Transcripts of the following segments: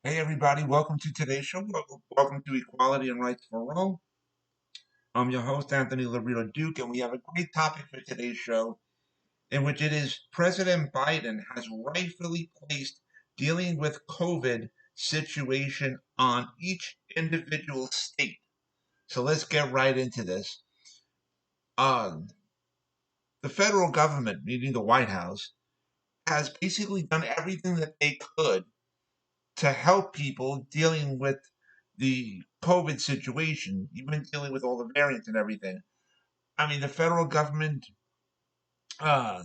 Hey everybody, welcome to today's show. Welcome to Equality and Rights for All. I'm your host, Anthony Lorito-Duke, and we have a great topic for today's show, in which it is President Biden has rightfully placed dealing with COVID situation on each individual state. So let's get right into this. Uh, the federal government, meaning the White House, has basically done everything that they could to help people dealing with the COVID situation, even dealing with all the variants and everything. I mean, the federal government uh,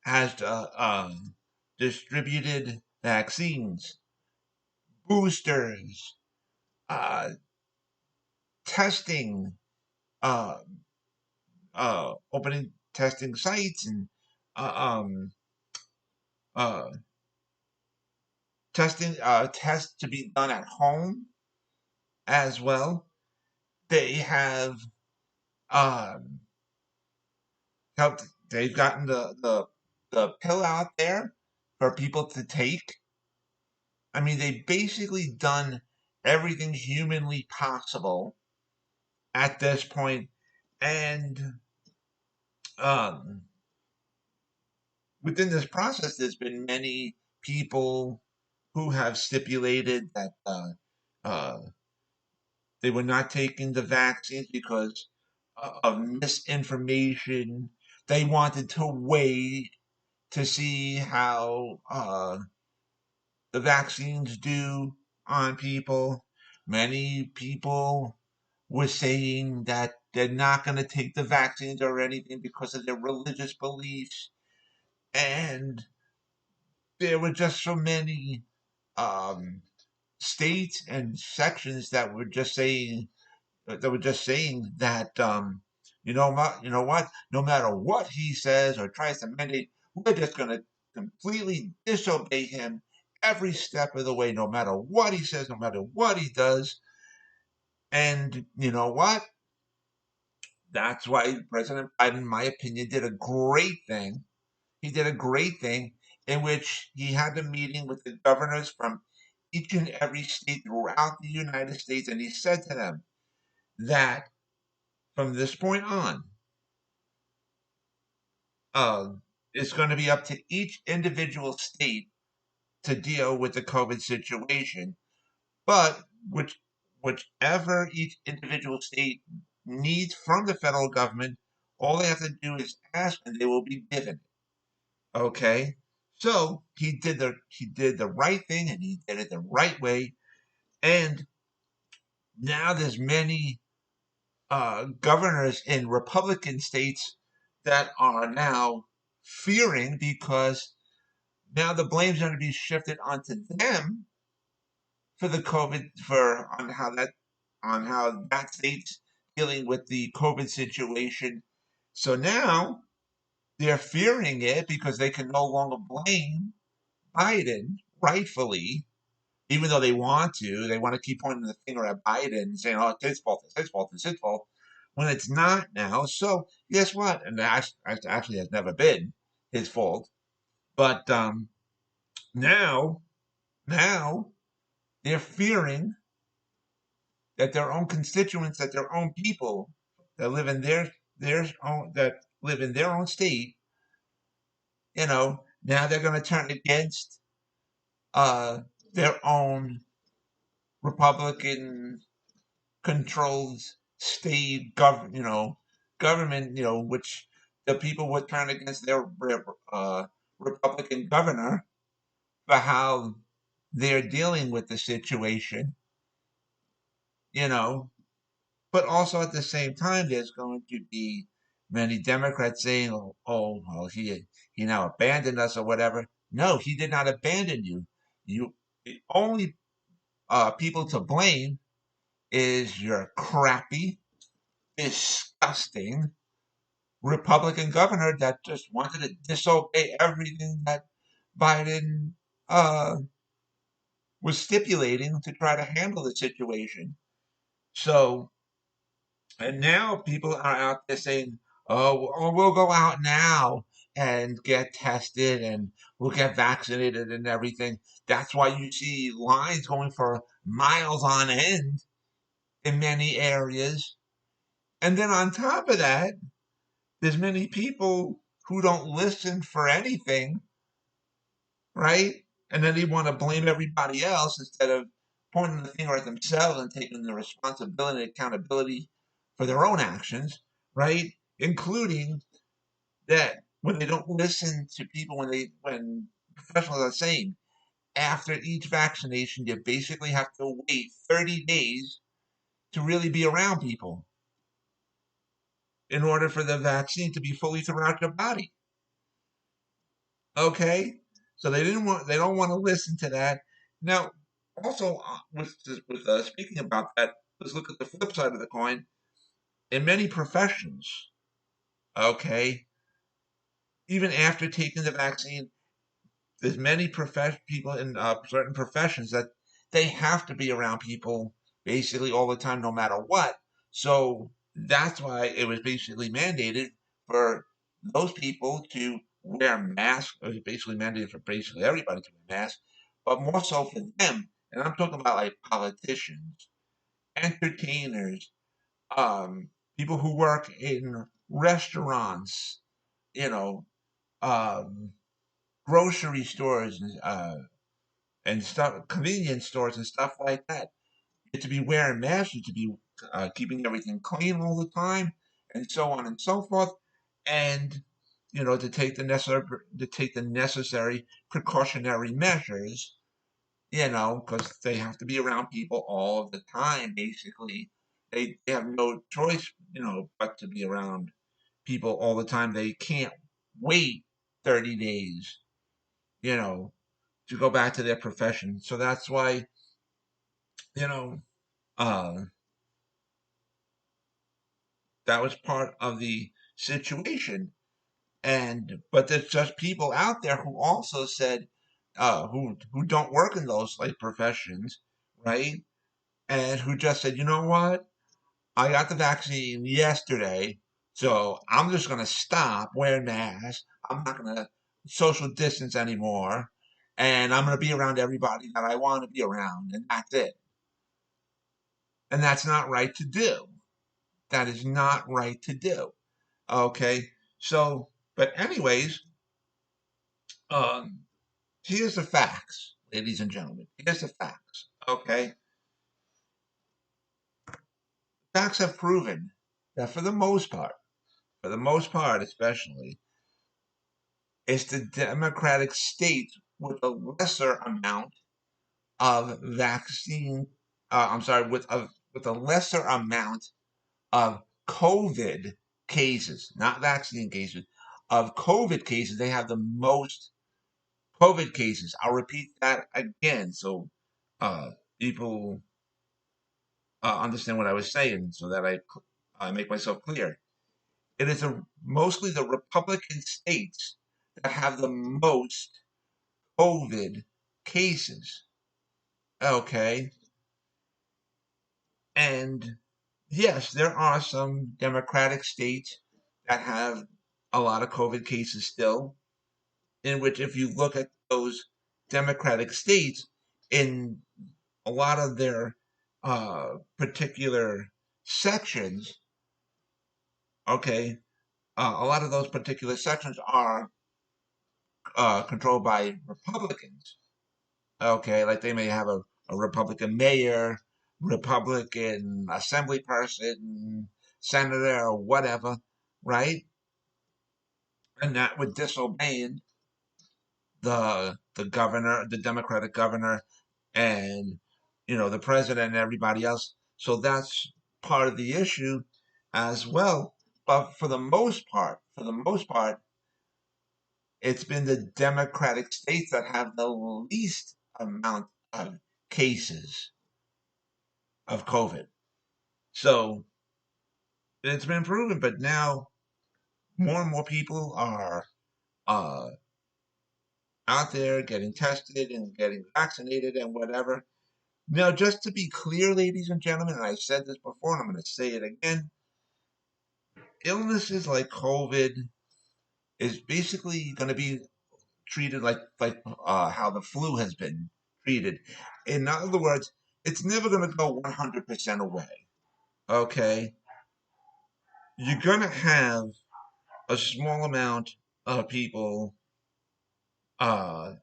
has distributed vaccines, boosters, uh, testing, uh, opening testing sites, and uh, um, uh, testing tests to be done at home as well. They have um, helped. They've gotten the pill out there for people to take. I mean, they've basically done everything humanly possible at this point, and um, within this process, there's been many people who have stipulated that uh, they were not taking the vaccines because of misinformation. They wanted to wait to see how the vaccines do on people. Many people were saying that they're not going to take the vaccines or anything because of their religious beliefs. And there were just so many um, states and sections that were just saying that you know what, no matter what he says or tries to mandate, we're just going to completely disobey him every step of the way, no matter what he says, no matter what he does. And you know what? That's why President Biden, in my opinion, did a great thing. He did a great thing in which he had a meeting with the governors from each and every state throughout the United States, and he said to them that from this point on, uh, it's going to be up to each individual state to deal with the COVID situation. But whichever each individual state needs from the federal government, all they have to do is ask, and they will be given. Okay, so he did the right thing, and he did it the right way. And now there's many governors in Republican states that are now fearing because now the blame's going to be shifted onto them for the COVID for on how that state's dealing with the COVID situation. So now they're fearing it because they can no longer blame Biden, rightfully, even though they want to keep pointing the finger at Biden and saying, "Oh, it's his fault, it's his fault, it's his fault," when it's not now. So guess what? And that actually has never been his fault. But now, now they're fearing that their own constituents, that their own people that live in their own that live in their own state, now they're going to turn against uh, their own Republican controlled state government, which the people would turn against their Republican governor for how they're dealing with the situation, you know. But also at the same time, there's going to be many Democrats saying, well, he now abandoned us or whatever. No, he did not abandon you. The only people to blame is your crappy, disgusting Republican governor that just wanted to disobey everything that Biden uh, was stipulating to try to handle the situation. So, and now people are out there saying, "Oh, we'll go out now and get tested and will get vaccinated and everything. That's why you see lines going for miles on end in many areas. And then on top of that, there's many people who don't listen for anything, right? And then they want to blame everybody else instead of pointing the finger at themselves and taking the responsibility and accountability for their own actions, right? Including that when they don't listen to people, when professionals are saying after each vaccination you basically have to wait 30 days to really be around people in order for the vaccine to be fully throughout your body. Okay, so they don't want to listen to that. Now, also with speaking about that, let's look at the flip side of the coin. In many professions, okay, even after taking the vaccine, there's many people in certain professions that they have to be around people basically all the time, no matter what. So that's why it was basically mandated for those people to wear masks. It was basically mandated for basically everybody to wear masks, but more so for them. And I'm talking about like politicians, entertainers, people who work in restaurants, you know, um, grocery stores, and stuff, convenience stores and stuff like that. You to be wearing masks, you to be keeping everything clean all the time, and so on and so forth, and to take the necessary precautionary measures. Because they have to be around people all of the time. Basically, they have no choice, but to be around people all the time. They can't wait 30 days, you know, to go back to their profession. So that's why, you know, uh, that was part of the situation. But there's just people out there who also said, who don't work in those like professions, right? And who just said, you know what? I got the vaccine yesterday, so I'm just gonna stop wearing masks. I'm not gonna social distance anymore, and I'm gonna be around everybody that I want to be around, and that's it. And that's not right to do. That is not right to do. Okay. So, but anyways, um, here's the facts, ladies and gentlemen. Here's the facts. Okay. Facts have proven that for the most part, especially, it's the Democratic states with a lesser amount of vaccine. I'm sorry, with a lesser amount of COVID cases, not vaccine cases, of COVID cases. They have the most COVID cases. I'll repeat that again so uh, people understand what I was saying so that I make myself clear. It is mostly the Republican states that have the most COVID cases. Okay. And yes, there are some Democratic states that have a lot of COVID cases still, in which if you look at those Democratic states, in a lot of their particular sections, okay, a lot of those particular sections are controlled by Republicans. Okay, like they may have a Republican mayor, Republican assembly person, senator, or whatever, right? And that would disobeying the governor, the Democratic governor, and the president and everybody else. So that's part of the issue as well. But for the most part, it's been the Democratic states that have the least amount of cases of COVID. So it's been proven, but now more and more people are uh, out there getting tested and getting vaccinated and whatever. Now, just to be clear, ladies and gentlemen, and I've said this before and I'm going to say it again, illnesses like COVID is basically going to be treated like how the flu has been treated. In other words, it's never going to go 100% away. Okay, you're going to have a small amount of people uh,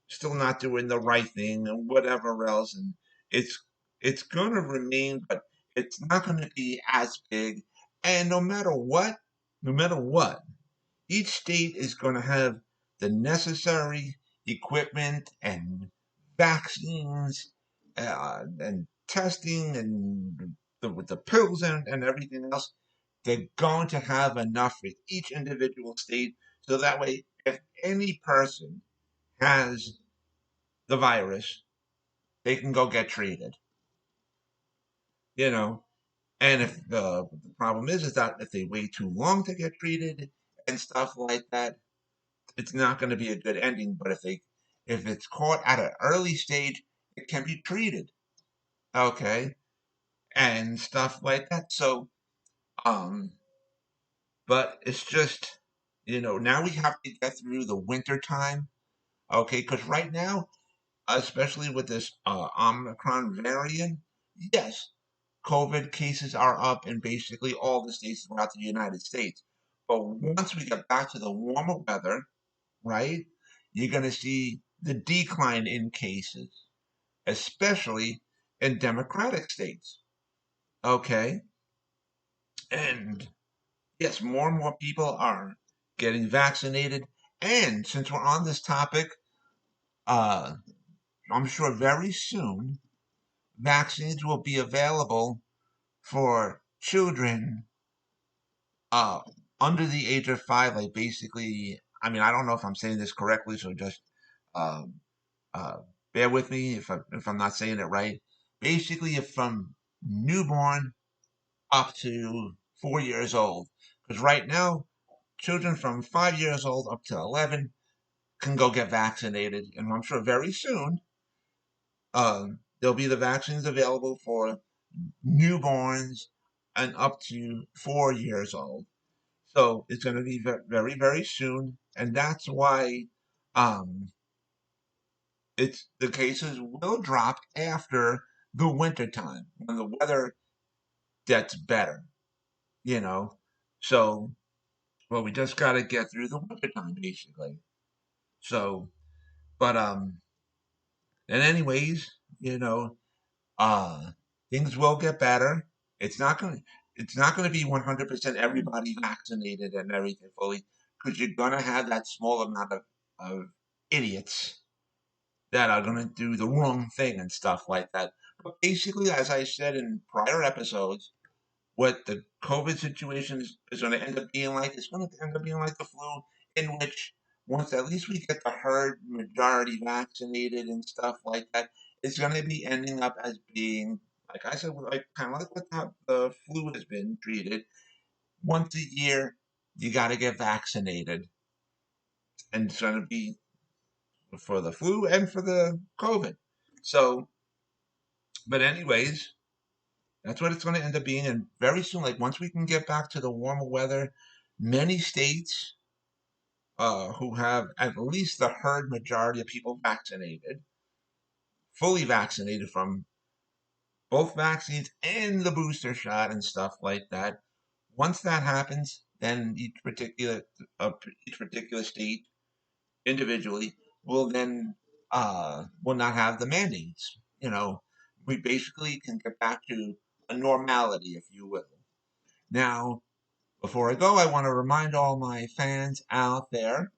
still not doing the right thing and whatever else, and it's it's going to remain, but it's not going to be as big. And no matter what, each state is going to have the necessary equipment and vaccines and testing and with the pills and everything else. They're going to have enough for each individual state, so that way, if any person has the virus, they can go get treated. You know, and if the problem is that if they wait too long to get treated and stuff like that, it's not going to be a good ending. But if it's caught at an early stage, it can be treated, okay, and stuff like that. So, um, but it's just now we have to get through the winter time, okay, because right now, especially with this Omicron variant, yes, COVID cases are up in basically all the states throughout the United States. But once we get back to the warmer weather, right, you're going to see the decline in cases, especially in Democratic states. Okay. And yes, more and more people are getting vaccinated. And since we're on this topic, uh, I'm sure very soon vaccines will be available for children uh, under the age of 5. Like basically, I mean, I don't know if I'm saying this correctly, so just um, uh, bear with me if I'm not saying it right. Basically, if from newborn up to 4 years old, because right now children from 5 years old up to 11 can go get vaccinated, and I'm sure very soon there'll be the vaccines available for newborns and up to 4 years old. So it's going to be very, very soon, and that's why um, it's the cases will drop after the winter time when the weather gets better. You know, so well, we just got to get through the winter time, basically. So, but and anyways, uh, things will get better. It's not gonna it's not gonna be 100% everybody vaccinated and everything fully, because you're gonna have that small amount of idiots that are gonna do the wrong thing and stuff like that. But basically, as I said in prior episodes, what the COVID situation is going to end up being like, it's going to end up being like the flu, in which once at least we get the herd majority vaccinated and stuff like that, it's going to be ending up as being, like I said, like kind of like what the flu has been treated. Once a year, you got to get vaccinated, and it's going to be for the flu and for the COVID. So, but anyways, that's what it's going to end up being. And very soon, like once we can get back to the warmer weather, many states who have at least the herd majority of people vaccinated, fully vaccinated from both vaccines and the booster shot and stuff like that. Once that happens, then uh, each particular state individually will not have the mandates. We basically can get back to a normality, if you will. Now, before I go, I want to remind all my fans out there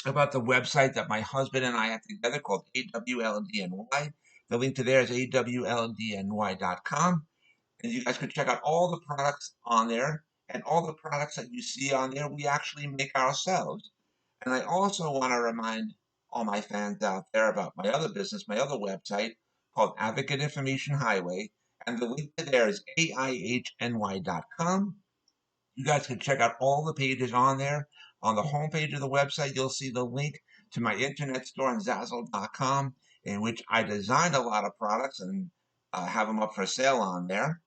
about the website that my husband and I have together called AWLDNY. The link to there is awldny.com. And you guys can check out all the products on there. And all the products that you see on there, we actually make ourselves. And I also want to remind all my fans out there about my other business, my other website called Advocate Information Highway. And the link to there is AIHNY.com. You guys can check out all the pages on there. On the homepage of the website, you'll see the link to my internet store on Zazzle.com, in which I designed a lot of products and have them up for sale on there.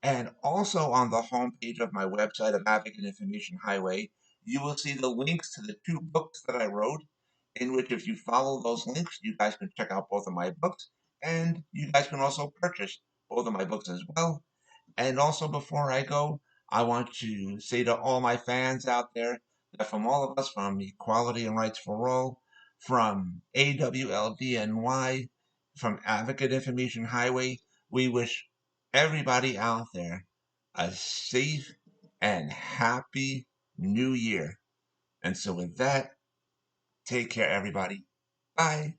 And also on the homepage of my website of Advocate Information Highway, you will see the links to the two books that I wrote, in which if you follow those links, you guys can check out both of my books, and you guys can also purchase both of my books as well. And also, before I go, I want to say to all my fans out there that from all of us, from Equality and Rights for All, from AWLDNY, from Advocate Information Highway, we wish everybody out there a safe and happy new year. And so, with that, take care, everybody. Bye.